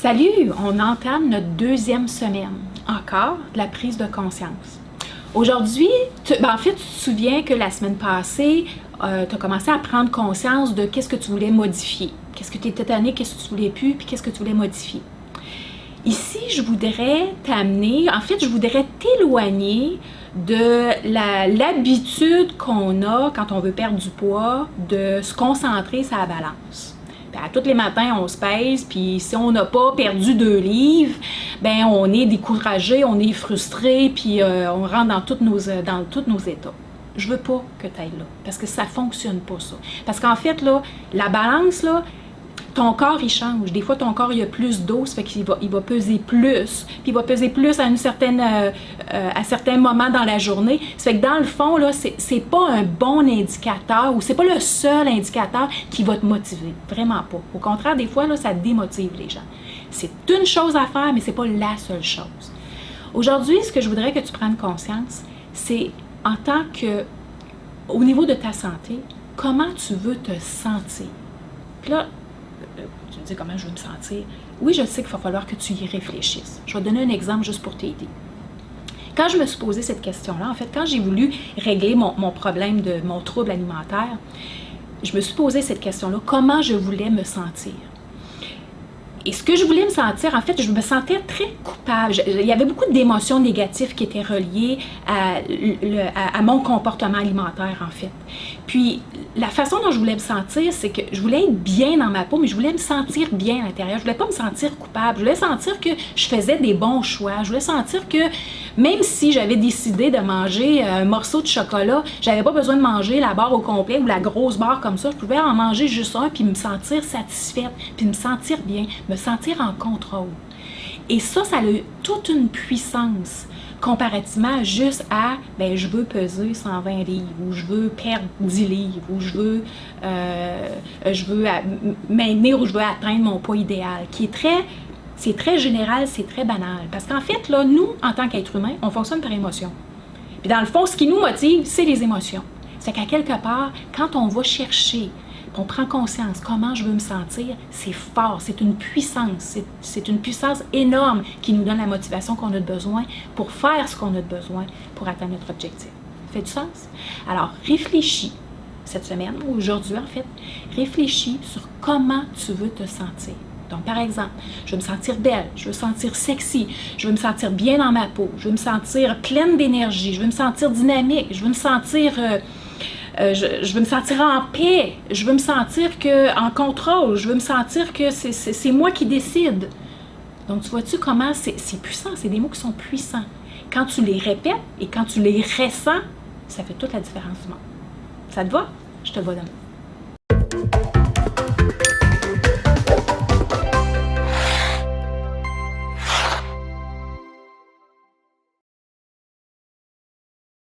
Salut, on entame notre deuxième semaine, encore de la prise de conscience. Aujourd'hui, en fait, tu te souviens que la semaine passée, tu as commencé à prendre conscience de qu'est-ce que tu voulais modifier, qu'est-ce que tu étais tanné, qu'est-ce que tu voulais plus, puis qu'est-ce que tu voulais modifier. Ici, je voudrais t'amener, en fait, je voudrais t'éloigner de l'habitude qu'on a quand on veut perdre du poids, de se concentrer sur la balance. Puis tous les matins, on se pèse, puis si on n'a pas perdu 2 livres, ben on est découragé, on est frustré, puis on rentre dans tous nos états. Je veux pas que tu ailles là, parce que ça fonctionne pas ça. Parce qu'en fait, là, la balance, là, ton corps, il change. Des fois, ton corps, il y a plus d'eau, ça fait qu'il va peser plus. Puis il va peser plus à certains moments dans la journée. Ça fait que dans le fond, là, c'est pas un bon indicateur ou c'est pas le seul indicateur qui va te motiver. Vraiment pas. Au contraire, des fois, là, ça démotive les gens. C'est une chose à faire, mais c'est pas la seule chose. Aujourd'hui, ce que je voudrais que tu prennes conscience, c'est en tant que, au niveau de ta santé, comment tu veux te sentir. Puis là, tu me dis comment je veux me sentir. Oui, je sais qu'il va falloir que tu y réfléchisses. Je vais te donner un exemple juste pour t'aider. Quand je me suis posé cette question-là, en fait, quand j'ai voulu régler mon problème de mon trouble alimentaire, je me suis posé cette question-là, comment je voulais me sentir. Et ce que je voulais me sentir, en fait, je me sentais très coupable. Il y avait beaucoup d'émotions négatives qui étaient reliées à mon comportement alimentaire, en fait. Puis, la façon dont je voulais me sentir, c'est que je voulais être bien dans ma peau, mais je voulais me sentir bien à l'intérieur. Je voulais pas me sentir coupable. Je voulais sentir que je faisais des bons choix. Je voulais sentir que même si j'avais décidé de manger un morceau de chocolat, j'avais pas besoin de manger la barre au complet ou la grosse barre comme ça. Je pouvais en manger juste un puis me sentir satisfaite, puis me sentir bien, me sentir en contrôle. Et ça a eu toute une puissance comparativement juste à, ben je veux peser 120 livres, ou je veux perdre 10 livres, ou je veux maintenir ou je veux atteindre mon poids idéal, c'est très général, c'est très banal. Parce qu'en fait, là, nous, en tant qu'être humain, on fonctionne par émotion. Puis dans le fond, ce qui nous motive, c'est les émotions. C'est qu'à quelque part, quand on va chercher, on prend conscience comment je veux me sentir, c'est fort, c'est une puissance, c'est une puissance énorme qui nous donne la motivation qu'on a besoin pour faire ce qu'on a besoin pour atteindre notre objectif. Ça fait du sens? Alors, réfléchis cette semaine, ou aujourd'hui en fait, réfléchis sur comment tu veux te sentir. Donc, par exemple, je veux me sentir belle, je veux me sentir sexy, je veux me sentir bien dans ma peau, je veux me sentir pleine d'énergie, je veux me sentir dynamique, je veux me sentir... je veux me sentir en paix, je veux me sentir en contrôle, je veux me sentir que c'est moi qui décide. Donc, tu vois-tu comment c'est puissant, c'est des mots qui sont puissants. Quand tu les répètes et quand tu les ressens, ça fait toute la différence du monde. Ça te va? Je te le vois demain.